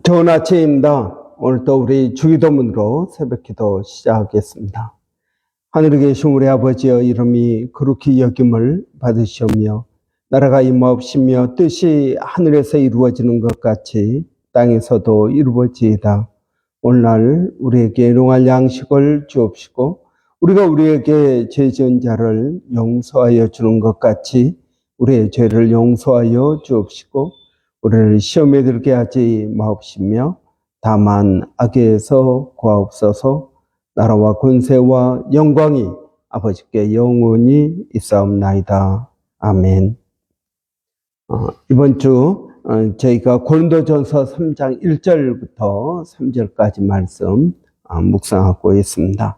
좋은 아침입니다. 오늘 또 우리 주기도문으로 새벽기도 시작하겠습니다. 하늘에 계신 우리 아버지여, 이름이 거룩히 여김을 받으시오며 나라가 임하옵시며 뜻이 하늘에서 이루어지는 것 같이 땅에서도 이루어지이다. 오늘날 우리에게 일용할 양식을 주옵시고 우리가 우리에게 죄 지은 자를 용서하여 주는 것 같이 우리의 죄를 용서하여 주옵시고 우리를 시험에 들게 하지 마옵시며 다만 악에서 구하옵소서. 나라와 권세와 영광이 아버지께 영원히 있사옵나이다. 아멘. 이번 주 저희가 고린도전서 3장 1절부터 3절까지 말씀 묵상하고 있습니다.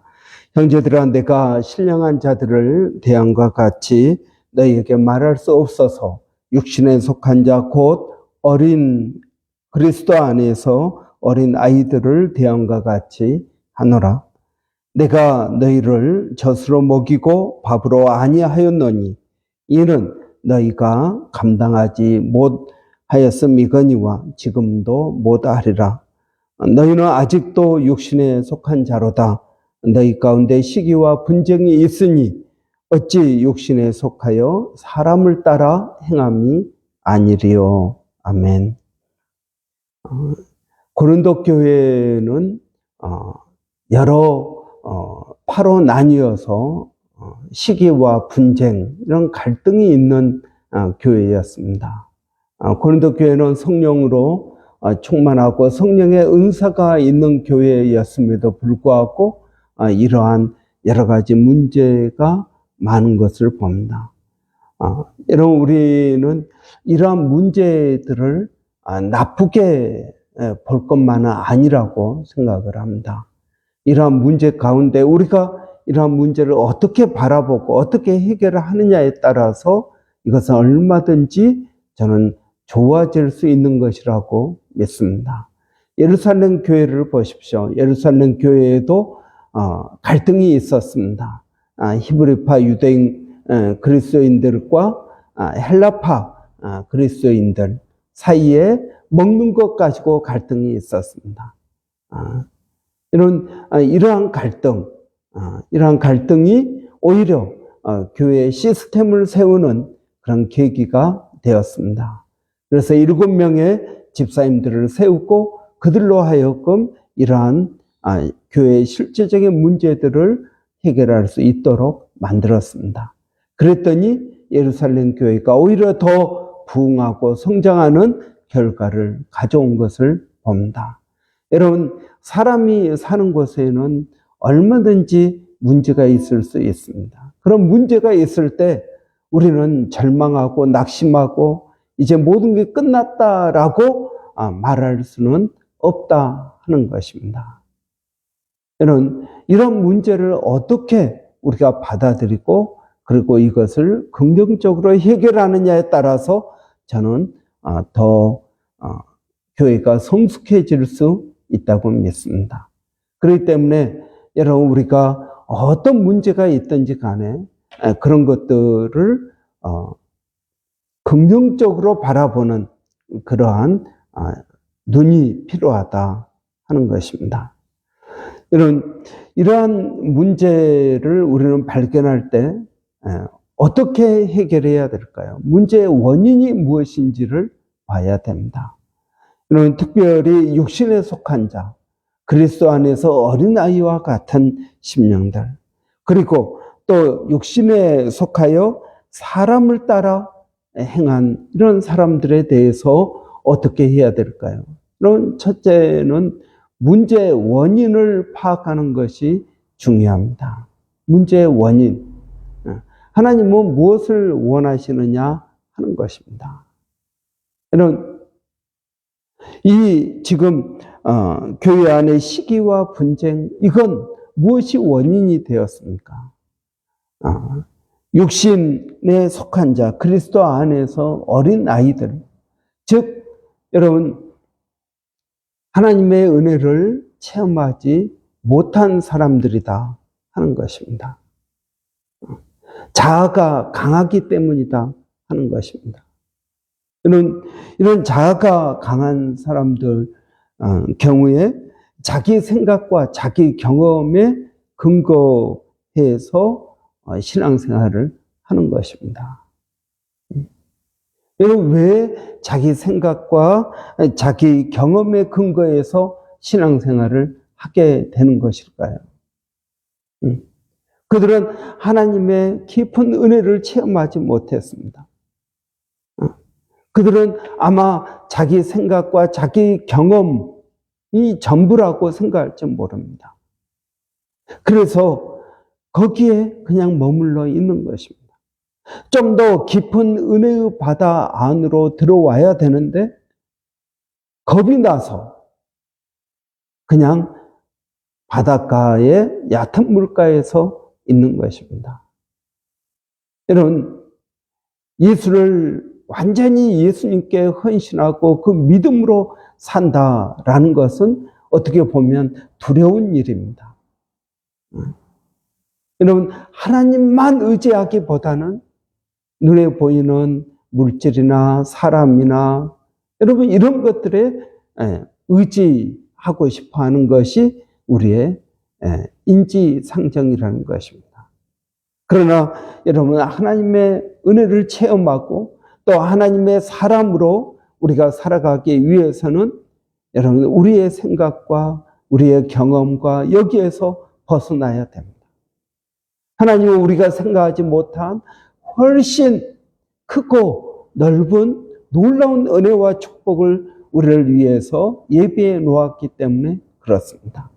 형제들아, 내가 신령한 자들을 대함과 같이 너희에게 말할 수 없어서 육신에 속한 자 곧 어린 그리스도 안에서 어린 아이들을 대함과 같이 하노라. 내가 너희를 젖으로 먹이고 밥으로 아니하였노니 이는 너희가 감당하지 못하였음이거니와 지금도 못하리라. 너희는 아직도 육신에 속한 자로다. 너희 가운데 시기와 분쟁이 있으니 어찌 육신에 속하여 사람을 따라 행함이 아니리요. 아멘. 고린도 교회는 여러 파로 나뉘어서 시기와 분쟁, 이런 갈등이 있는 교회였습니다. 고린도 교회는 성령으로 충만하고 성령의 은사가 있는 교회였음에도 불구하고 이러한 여러 가지 문제가 많은 것을 봅니다. 여러분, 우리는 이러한 문제들을 나쁘게 볼 것만은 아니라고 생각을 합니다. 이러한 문제 가운데 우리가 이러한 문제를 어떻게 바라보고 어떻게 해결을 하느냐에 따라서 이것은 얼마든지 저는 좋아질 수 있는 것이라고 믿습니다. 예루살렘 교회를 보십시오. 예루살렘 교회에도 갈등이 있었습니다. 히브리파 유대인 그리스도인들과 헬라파 그리스도인들 사이에 먹는 것 가지고 갈등이 있었습니다. 이러한 갈등이 오히려 교회의 시스템을 세우는 그런 계기가 되었습니다. 그래서 7명의 집사님들을 세우고 그들로 하여금 이러한 교회의 실제적인 문제들을 해결할 수 있도록 만들었습니다. 그랬더니 예루살렘 교회가 오히려 더 부흥하고 성장하는 결과를 가져온 것을 봅니다. 여러분, 사람이 사는 곳에는 얼마든지 문제가 있을 수 있습니다. 그런 문제가 있을 때 우리는 절망하고 낙심하고 이제 모든 게 끝났다라고 말할 수는 없다 하는 것입니다. 여러분, 이런 문제를 어떻게 우리가 받아들이고 그리고 이것을 긍정적으로 해결하느냐에 따라서 저는 더 교회가 성숙해질 수 있다고 믿습니다. 그렇기 때문에 여러분, 우리가 어떤 문제가 있든지 간에 그런 것들을 긍정적으로 바라보는 그러한 눈이 필요하다 하는 것입니다. 이러한 문제를 우리는 발견할 때 어떻게 해결해야 될까요? 문제의 원인이 무엇인지를 봐야 됩니다. 특별히 육신에 속한 자, 그리스도 안에서 어린아이와 같은 심령들, 그리고 또 육신에 속하여 사람을 따라 행한 이런 사람들에 대해서 어떻게 해야 될까요? 첫째는 문제의 원인을 파악하는 것이 중요합니다. 문제의 원인. 하나님은 무엇을 원하시느냐 하는 것입니다. 지금 교회 안의 시기와 분쟁, 이건 무엇이 원인이 되었습니까? 육신에 속한 자, 그리스도 안에서 어린 아이들, 즉 여러분, 하나님의 은혜를 체험하지 못한 사람들이다 하는 것입니다. 자아가 강하기 때문이다 하는 것입니다. 이런 자아가 강한 사람들, 경우에 자기 생각과 자기 경험에 근거해서 신앙생활을 하는 것입니다. 여러분, 왜 자기 생각과 자기 경험에 근거해서 신앙생활을 하게 되는 것일까요? 그들은 하나님의 깊은 은혜를 체험하지 못했습니다. 그들은 아마 자기 생각과 자기 경험이 전부라고 생각할지 모릅니다. 그래서 거기에 그냥 머물러 있는 것입니다. 좀 더 깊은 은혜의 바다 안으로 들어와야 되는데 겁이 나서 그냥 바닷가의 얕은 물가에서 있는 것입니다. 여러분, 예수를 완전히 예수님께 헌신하고 그 믿음으로 산다라는 것은 어떻게 보면 두려운 일입니다. 여러분, 하나님만 의지하기보다는 눈에 보이는 물질이나 사람이나 여러분 이런 것들에 의지하고 싶어 하는 것이 우리의 인지상정이라는 것입니다. 그러나 여러분, 하나님의 은혜를 체험하고 또 하나님의 사람으로 우리가 살아가기 위해서는 여러분, 우리의 생각과 우리의 경험과 여기에서 벗어나야 됩니다. 하나님은 우리가 생각하지 못한 훨씬 크고 넓은 놀라운 은혜와 축복을 우리를 위해서 예비해 놓았기 때문에 그렇습니다.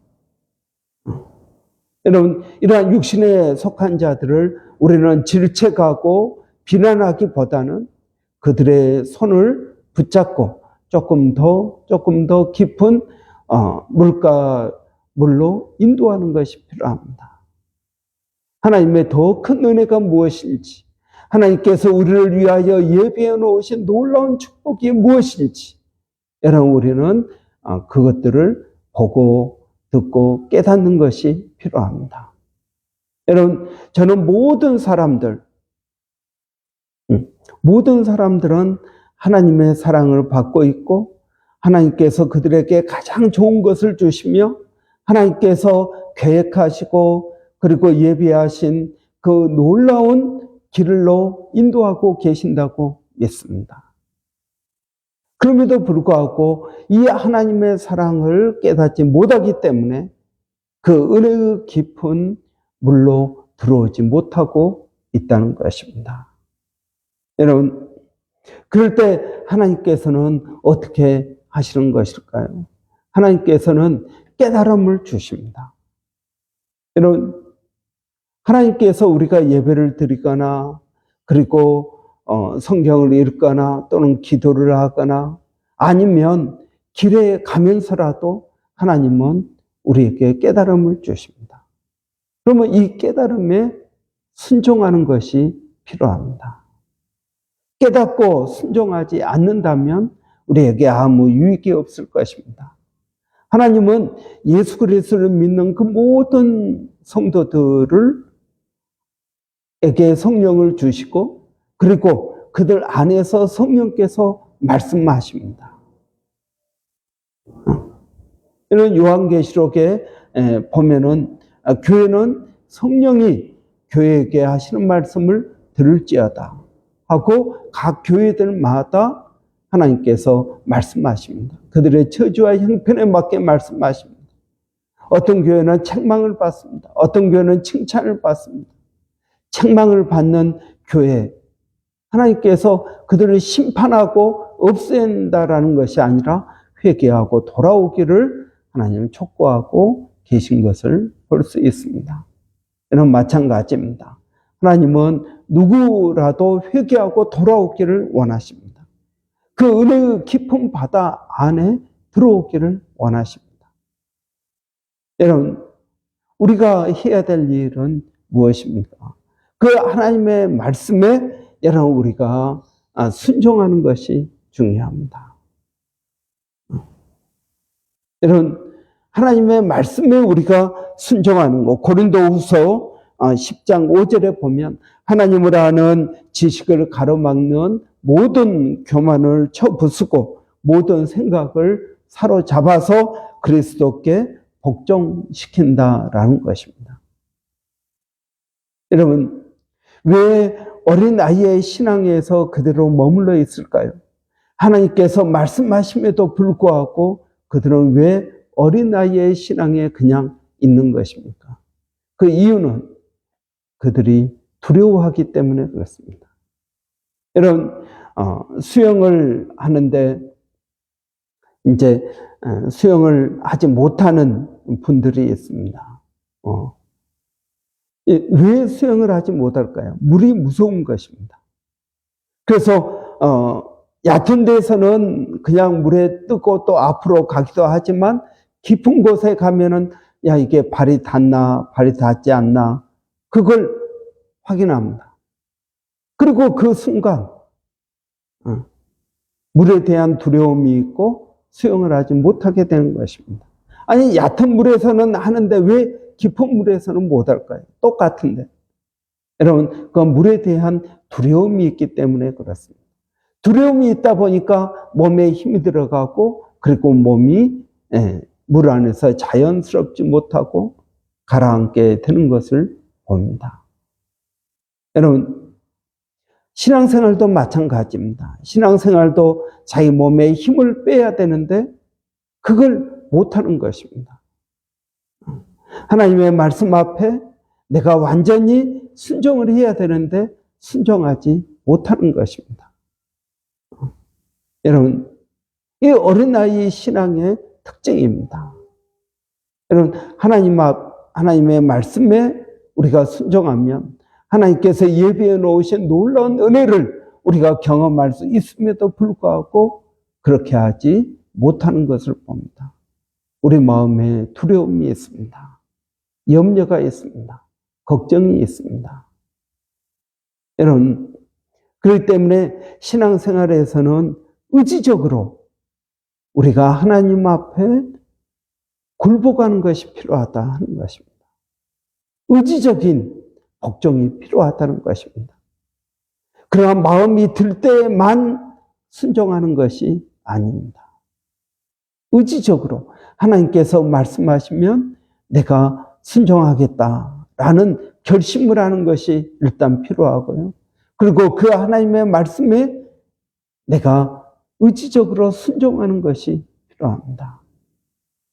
여러분, 이러한 육신에 속한 자들을 우리는 질책하고 비난하기보다는 그들의 손을 붙잡고 조금 더 깊은 물로 인도하는 것이 필요합니다. 하나님의 더 큰 은혜가 무엇인지, 하나님께서 우리를 위하여 예비해 놓으신 놀라운 축복이 무엇인지, 여러분, 우리는 그것들을 보고 듣고 깨닫는 것이 필요합니다. 여러분, 저는 모든 사람들은 하나님의 사랑을 받고 있고 하나님께서 그들에게 가장 좋은 것을 주시며 하나님께서 계획하시고 그리고 예비하신 그 놀라운 길로 인도하고 계신다고 믿습니다. 그럼에도 불구하고 이 하나님의 사랑을 깨닫지 못하기 때문에 그 은혜의 깊은 물로 들어오지 못하고 있다는 것입니다. 여러분, 그럴 때 하나님께서는 어떻게 하시는 것일까요? 하나님께서는 깨달음을 주십니다. 여러분, 하나님께서 우리가 예배를 드리거나 그리고 성경을 읽거나 또는 기도를 하거나 아니면 길에 가면서라도 하나님은 우리에게 깨달음을 주십니다. 그러면 이 깨달음에 순종하는 것이 필요합니다. 깨닫고 순종하지 않는다면 우리에게 아무 유익이 없을 것입니다. 하나님은 예수 그리스도를 믿는 그 모든 성도들에게 성령을 주시고 그리고 그들 안에서 성령께서 말씀하십니다. 이런 요한계시록에 보면은 교회는 성령이 교회에게 하시는 말씀을 들을지어다 하고 각 교회들마다 하나님께서 말씀하십니다. 그들의 처지와 형편에 맞게 말씀하십니다. 어떤 교회는 책망을 받습니다. 어떤 교회는 칭찬을 받습니다. 책망을 받는 교회, 하나님께서 그들을 심판하고 없앤다라는 것이 아니라 회개하고 돌아오기를 하나님은 촉구하고 계신 것을 볼 수 있습니다. 이는 마찬가지입니다. 하나님은 누구라도 회개하고 돌아오기를 원하십니다. 그 은혜의 깊은 바다 안에 들어오기를 원하십니다. 여러분, 우리가 해야 될 일은 무엇입니까? 그 하나님의 말씀에 여러분 우리가 순종하는 것이 중요합니다. 여러분, 하나님의 말씀에 우리가 순종하는 것, 고린도후서 10장 5절에 보면 하나님을 아는 지식을 가로막는 모든 교만을 쳐부수고 모든 생각을 사로잡아서 그리스도께 복종시킨다라는 것입니다. 여러분, 왜 어린아이의 신앙에서 그대로 머물러 있을까요? 하나님께서 말씀하심에도 불구하고 그들은 왜 어린아이의 신앙에 그냥 있는 것입니까? 그 이유는 그들이 두려워하기 때문에 그렇습니다. 여러분, 수영을 하는데 이제 수영을 하지 못하는 분들이 있습니다. 왜 수영을 하지 못할까요? 물이 무서운 것입니다. 그래서 얕은 데서는 그냥 물에 뜨고 또 앞으로 가기도 하지만 깊은 곳에 가면은 야, 이게 발이 닿나 발이 닿지 않나 그걸 확인합니다. 그리고 그 순간 물에 대한 두려움이 있고 수영을 하지 못하게 되는 것입니다. 아니, 얕은 물에서는 하는데 왜 깊은 물에서는 못할까요? 똑같은데. 여러분, 그 물에 대한 두려움이 있기 때문에 그렇습니다. 두려움이 있다 보니까 몸에 힘이 들어가고 그리고 몸이 물 안에서 자연스럽지 못하고 가라앉게 되는 것을 봅니다. 여러분, 신앙생활도 마찬가지입니다. 신앙생활도 자기 몸에 힘을 빼야 되는데 그걸 못하는 것입니다. 하나님의 말씀 앞에 내가 완전히 순종을 해야 되는데 순종하지 못하는 것입니다. 여러분, 이 어린아이 신앙의 특징입니다. 여러분, 하나님의 말씀에 우리가 순종하면 하나님께서 예비해 놓으신 놀라운 은혜를 우리가 경험할 수 있음에도 불구하고 그렇게 하지 못하는 것을 봅니다. 우리 마음에 두려움이 있습니다. 염려가 있습니다. 걱정이 있습니다. 여러분, 그렇기 때문에 신앙생활에서는 의지적으로 우리가 하나님 앞에 굴복하는 것이 필요하다 하는 것입니다. 의지적인 복종이 필요하다는 것입니다. 그러나 마음이 들 때만 순종하는 것이 아닙니다. 의지적으로 하나님께서 말씀하시면 내가 순종하겠다라는 결심을 하는 것이 일단 필요하고요. 그리고 그 하나님의 말씀에 내가 의지적으로 순종하는 것이 필요합니다.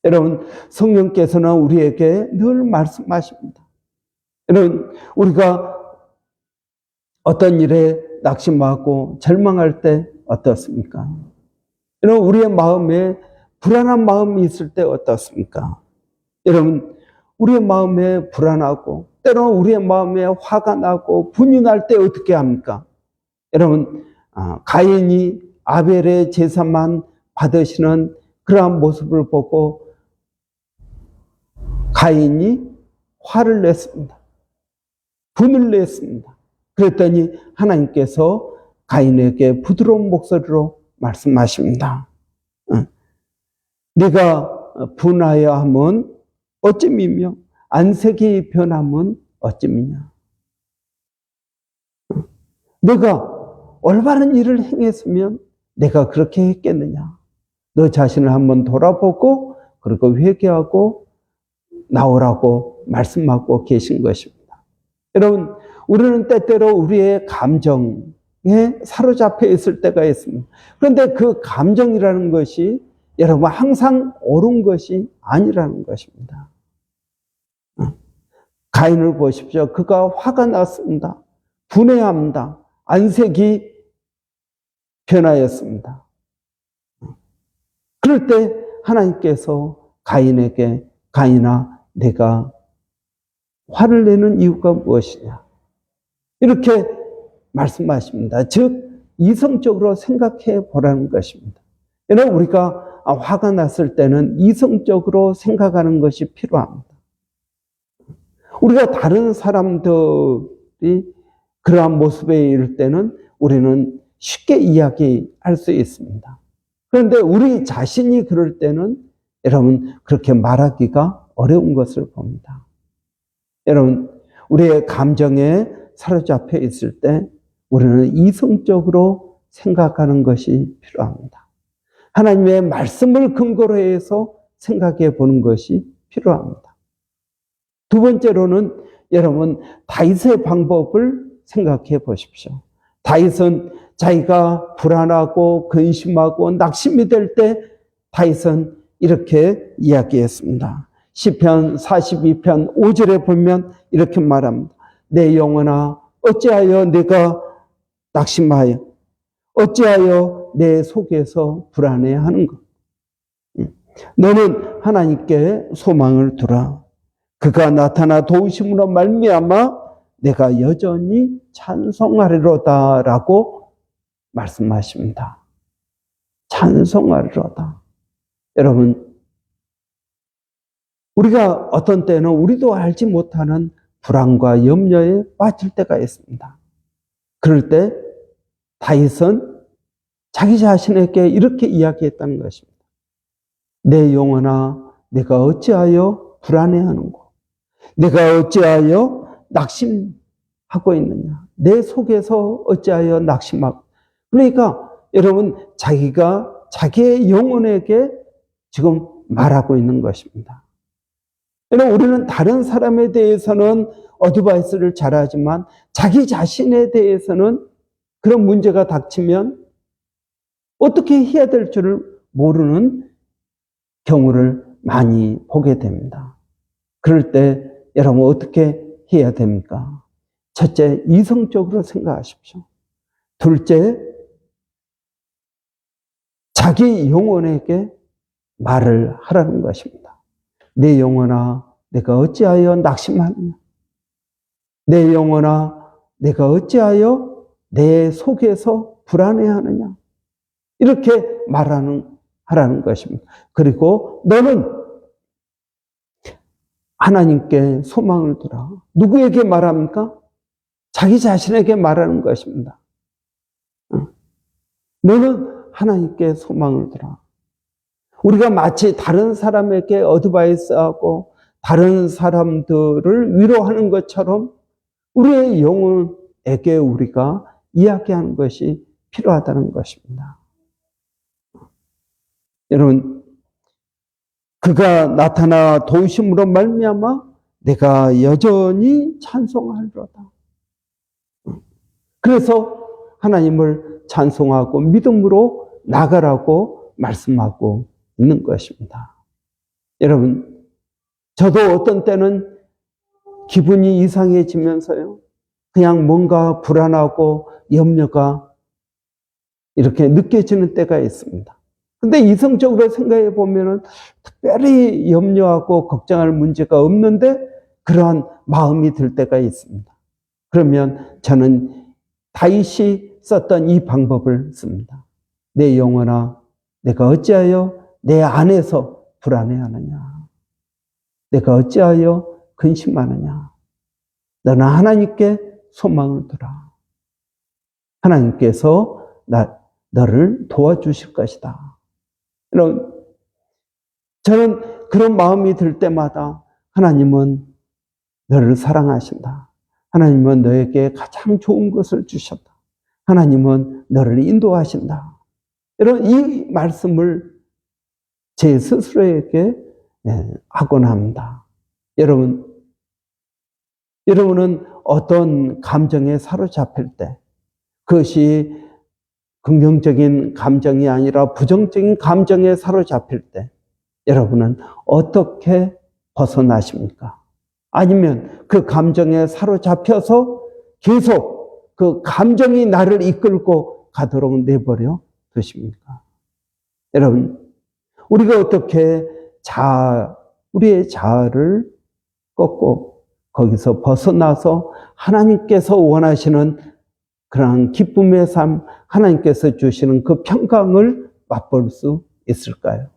여러분, 성령께서는 우리에게 늘 말씀하십니다. 여러분, 우리가 어떤 일에 낙심하고 절망할 때 어떻습니까? 여러분, 우리의 마음에 불안한 마음이 있을 때 어떻습니까? 여러분, 우리의 마음에 불안하고 때로는 우리의 마음에 화가 나고 분이 날 때 어떻게 합니까? 여러분, 가인이 아벨의 제사만 받으시는 그러한 모습을 보고 가인이 화를 냈습니다. 분을 냈습니다. 그랬더니 하나님께서 가인에게 부드러운 목소리로 말씀하십니다. 네가 분하여 함은 어찌미며 안색이 변함은 어찌미냐. 네가 올바른 일을 행했으면 내가 그렇게 했겠느냐. 너 자신을 한번 돌아보고 그리고 회개하고 나오라고 말씀하고 계신 것입니다. 여러분, 우리는 때때로 우리의 감정에 사로잡혀 있을 때가 있습니다. 그런데 그 감정이라는 것이 여러분 항상 옳은 것이 아니라는 것입니다. 가인을 보십시오. 그가 화가 났습니다. 분해합니다. 안색이 변하였습니다. 그럴 때 하나님께서 가인에게 가인아, 내가 화를 내는 이유가 무엇이냐? 이렇게 말씀하십니다. 즉 이성적으로 생각해 보라는 것입니다. 여러분, 우리가 화가 났을 때는 이성적으로 생각하는 것이 필요합니다. 우리가 다른 사람들이 그러한 모습에 이를 때는 우리는 쉽게 이야기할 수 있습니다. 그런데 우리 자신이 그럴 때는 여러분 그렇게 말하기가 어려운 것을 봅니다. 여러분, 우리의 감정에 사로잡혀 있을 때 우리는 이성적으로 생각하는 것이 필요합니다. 하나님의 말씀을 근거로 해서 생각해 보는 것이 필요합니다. 두 번째로는 여러분 다윗의 방법을 생각해 보십시오. 다윗은 자기가 불안하고 근심하고 낙심이 될 때 다윗은 이렇게 이야기했습니다. 시편 42편 5절에 보면 이렇게 말합니다. 내 영혼아 어찌하여 내가 낙심하여 어찌하여 내 속에서 불안해하는가. 너는 하나님께 소망을 두라. 그가 나타나 도우심으로 말미암아 내가 여전히 찬송하리로다라고 말씀하십니다. 찬송하리로다. 여러분, 우리가 어떤 때는 우리도 알지 못하는 불안과 염려에 빠질 때가 있습니다. 그럴 때 다윗은 자기 자신에게 이렇게 이야기했다는 것입니다. 내 영혼아, 내가 어찌하여 불안해하는고? 내가 어찌하여 낙심하고 있느냐? 내 속에서 어찌하여 낙심하고? 그러니까 여러분, 자기가 자기의 영혼에게 지금 말하고 있는 것입니다. 여러분, 우리는 다른 사람에 대해서는 어드바이스를 잘하지만 자기 자신에 대해서는 그런 문제가 닥치면 어떻게 해야 될 줄을 모르는 경우를 많이 보게 됩니다. 그럴 때 여러분 어떻게 해야 됩니까? 첫째, 이성적으로 생각하십시오. 둘째, 자기 영혼에게 말을 하라는 것입니다. 내 영혼아, 내가 어찌하여 낙심하느냐? 내 영혼아, 내가 어찌하여 내 속에서 불안해하느냐? 이렇게 하라는 것입니다. 그리고 너는 하나님께 소망을 두라. 누구에게 말합니까? 자기 자신에게 말하는 것입니다. 너는 하나님께 소망을 두라. 우리가 마치 다른 사람에게 어드바이스하고 다른 사람들을 위로하는 것처럼 우리의 영혼에게 우리가 이야기하는 것이 필요하다는 것입니다. 여러분, 그가 나타나 도우심으로 말미암아 내가 여전히 찬송하리로다. 그래서 하나님을 찬송하고 믿음으로 나가라고 말씀하고 있는 것입니다. 여러분, 저도 어떤 때는 기분이 이상해지면서요, 그냥 뭔가 불안하고 염려가 이렇게 느껴지는 때가 있습니다. 근데 이성적으로 생각해 보면은 특별히 염려하고 걱정할 문제가 없는데 그러한 마음이 들 때가 있습니다. 그러면 저는 다윗이 썼던 이 방법을 씁니다. 내 영혼아, 내가 어찌하여 내 안에서 불안해하느냐? 내가 어찌하여 근심하느냐? 너는 하나님께 소망을 두라. 하나님께서 너를 도와주실 것이다. 저는 그런 마음이 들 때마다 하나님은 너를 사랑하신다. 하나님은 너에게 가장 좋은 것을 주셨다. 하나님은 너를 인도하신다. 이 말씀을 제 스스로에게 하곤 합니다. 여러분은 어떤 감정에 사로잡힐 때, 그것이 긍정적인 감정이 아니라 부정적인 감정에 사로잡힐 때 여러분은 어떻게 벗어나십니까? 아니면 그 감정에 사로잡혀서 계속 그 감정이 나를 이끌고 가도록 내버려 두십니까? 여러분, 우리가 어떻게 우리의 자아를 꺾고 거기서 벗어나서 하나님께서 원하시는 그러한 기쁨의 삶, 하나님께서 주시는 그 평강을 맛볼 수 있을까요?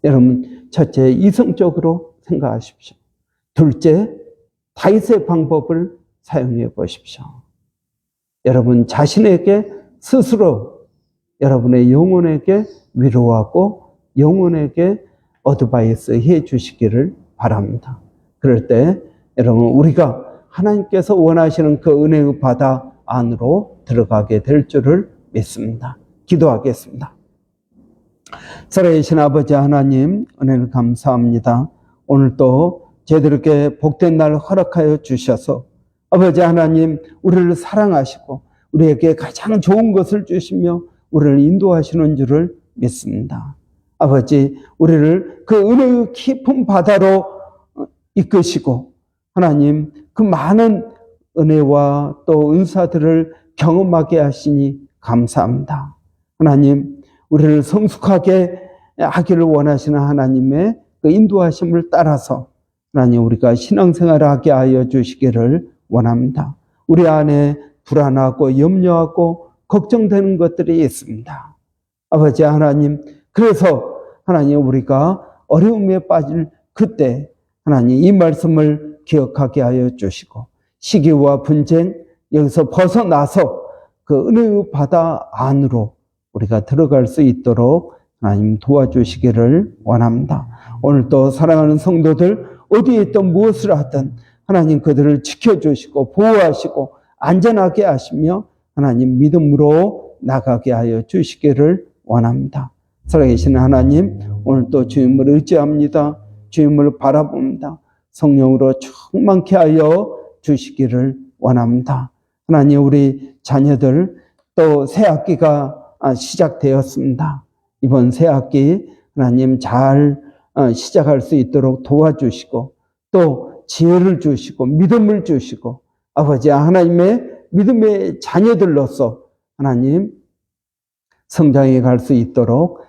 여러분, 첫째, 이성적으로 생각하십시오. 둘째, 다윗의 방법을 사용해 보십시오. 여러분 자신에게 스스로 여러분의 영혼에게 위로하고 영혼에게 어드바이스 해 주시기를 바랍니다. 그럴 때 여러분 우리가 하나님께서 원하시는 그 은혜의 바다 안으로 들어가게 될 줄을 믿습니다. 기도하겠습니다. 살아계신 아버지 하나님, 은혜를 감사합니다. 오늘 또 저희들에게 복된 날 허락하여 주셔서 아버지 하나님, 우리를 사랑하시고 우리에게 가장 좋은 것을 주시며 우리를 인도하시는 줄을 믿습니다. 아버지, 우리를 그 은혜의 깊은 바다로 이끄시고 하나님, 그 많은 은혜와 또 은사들을 경험하게 하시니 감사합니다. 하나님, 우리를 성숙하게 하기를 원하시는 하나님의 그 인도하심을 따라서 하나님, 우리가 신앙생활을 하게 하여 주시기를 원합니다. 우리 안에 불안하고 염려하고 걱정되는 것들이 있습니다. 아버지 하나님, 그래서 하나님, 우리가 어려움에 빠질 그때 하나님, 이 말씀을 기억하게 하여 주시고 시기와 분쟁, 여기서 벗어나서 그 은혜의 바다 안으로 우리가 들어갈 수 있도록 하나님 도와주시기를 원합니다. 오늘 또 사랑하는 성도들 어디에 있든 무엇을 하든 하나님 그들을 지켜주시고 보호하시고 안전하게 하시며 하나님 믿음으로 나가게 하여 주시기를 원합니다. 살아계시는 하나님, 오늘 또 주님을 의지합니다. 주님을 바라봅니다. 성령으로 충만케 하여 주시기를 원합니다. 하나님, 우리 자녀들 또 새 학기가 시작되었습니다. 이번 새 학기 하나님 잘 시작할 수 있도록 도와주시고 또 지혜를 주시고 믿음을 주시고 아버지 하나님의 믿음의 자녀들로서 하나님 성장해 갈 수 있도록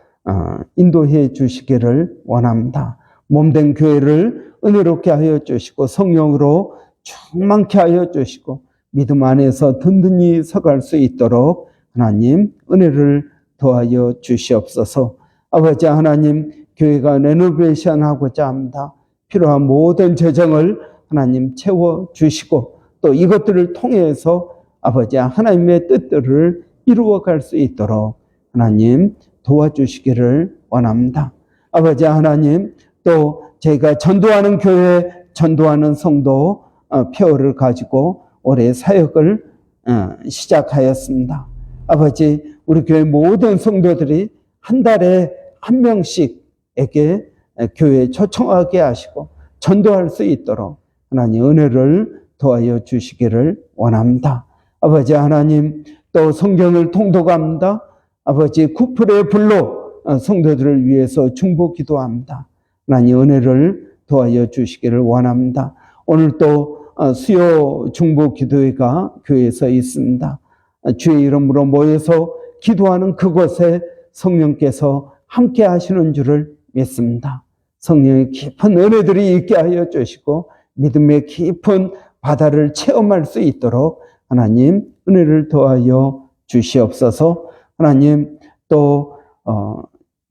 인도해 주시기를 원합니다. 몸된 교회를 은혜롭게 하여 주시고 성령으로 충만케 하여 주시고 믿음 안에서 든든히 서갈 수 있도록 하나님 은혜를 더하여 주시옵소서. 아버지 하나님, 교회가 레노베이션 하고자 합니다. 필요한 모든 재정을 하나님 채워주시고 또 이것들을 통해서 아버지 하나님의 뜻들을 이루어갈 수 있도록 하나님 도와주시기를 원합니다. 아버지 하나님, 또 저희가 전도하는 교회, 전도하는 성도 표어를 가지고 올해 사역을 시작하였습니다. 아버지, 우리 교회 모든 성도들이 한 달에 한 명씩에게 교회에 초청하게 하시고 전도할 수 있도록 하나님 은혜를 도와여 주시기를 원합니다. 아버지 하나님, 또 성경을 통독합니다. 아버지, 구풀의 불로 성도들을 위해서 중보 기도합니다. 하나님 은혜를 도와여 주시기를 원합니다. 오늘 또 수요 중보 기도회가 교회에서 있습니다. 주의 이름으로 모여서 기도하는 그곳에 성령께서 함께 하시는 줄을 믿습니다. 성령의 깊은 은혜들이 있게 하여 주시고 믿음의 깊은 바다를 체험할 수 있도록 하나님 은혜를 더하여 주시옵소서. 하나님, 또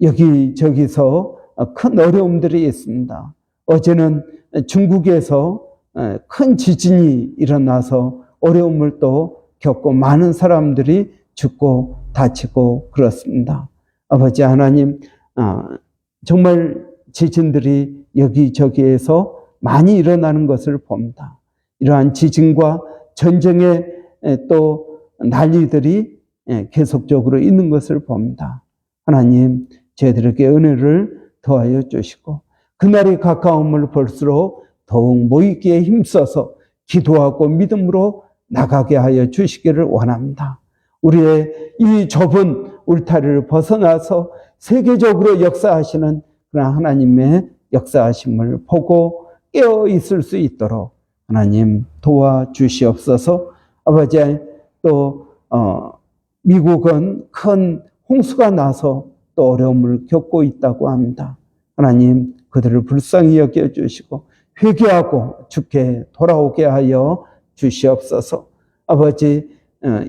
여기저기서 큰 어려움들이 있습니다. 어제는 중국에서 큰 지진이 일어나서 어려움을 또 겪고 많은 사람들이 죽고 다치고 그렇습니다. 아버지 하나님, 정말 지진들이 여기저기에서 많이 일어나는 것을 봅니다. 이러한 지진과 전쟁의 또 난리들이 계속적으로 있는 것을 봅니다. 하나님, 저희들에게 은혜를 더하여 주시고 그날이 가까움을 볼수록 더욱 모이기에 힘써서 기도하고 믿음으로 나가게 하여 주시기를 원합니다. 우리의 이 좁은 울타리를 벗어나서 세계적으로 역사하시는 그런 하나님의 역사하심을 보고 깨어 있을 수 있도록 하나님 도와주시옵소서. 아버지, 또 미국은 큰 홍수가 나서 또 어려움을 겪고 있다고 합니다. 하나님, 그들을 불쌍히 여겨주시고 회개하고 주께 돌아오게 하여 주시옵소서. 아버지,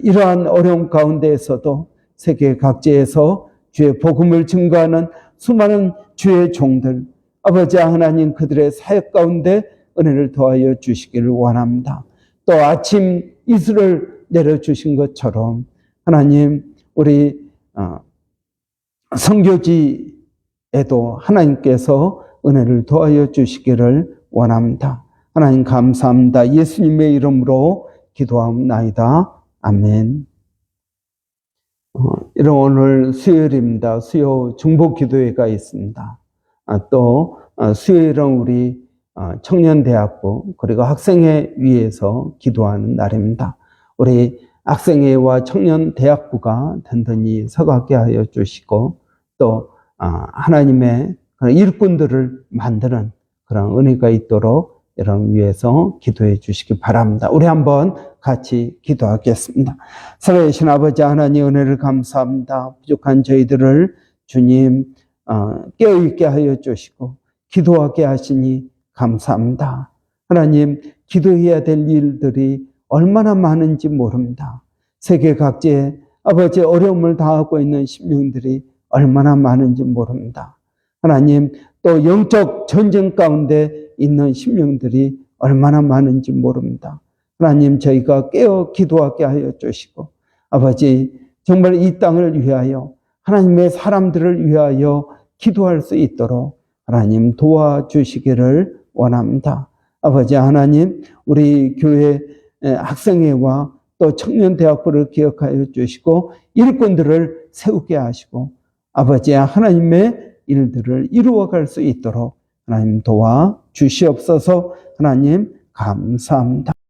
이러한 어려움 가운데에서도 세계 각지에서 주의 복음을 증거하는 수많은 주의 종들, 아버지 하나님, 그들의 사역 가운데 은혜를 더하여 주시기를 원합니다. 또 아침 이슬을 내려주신 것처럼 하나님, 우리 선교지에도 하나님께서 은혜를 더하여 주시기를 원합니다. 하나님 감사합니다. 예수님의 이름으로 기도하옵나이다. 아멘. 이런 오늘 수요일입니다. 수요 중보 기도회가 있습니다. 또 수요일은 우리 청년대학부 그리고 학생회 위해서 기도하는 날입니다. 우리 학생회와 청년대학부가 든든히 서가게 하여 주시고 또 하나님의 그런 일꾼들을 만드는 그런 은혜가 있도록 이런 위해서 기도해 주시기 바랍니다. 우리 한번 같이 기도하겠습니다. 살아계신 아버지 하나님 은혜를 감사합니다. 부족한 저희들을 주님 깨어있게 하여 주시고 기도하게 하시니 감사합니다. 하나님 기도해야 될 일들이 얼마나 많은지 모릅니다. 세계 각지에 아버지 어려움을 당하고 있는 심령들이 얼마나 많은지 모릅니다. 하나님 또 영적 전쟁 가운데 있는 심령들이 얼마나 많은지 모릅니다. 하나님 저희가 깨어 기도하게 하여 주시고 아버지 정말 이 땅을 위하여 하나님의 사람들을 위하여 기도할 수 있도록 하나님 도와주시기를 원합니다. 아버지 하나님 우리 교회 학생회와 또 청년대학부를 기억하여 주시고 일꾼들을 세우게 하시고 아버지 하나님의 일들을 이루어갈 수 있도록 하나님 도와주시옵소서. 하나님 감사합니다.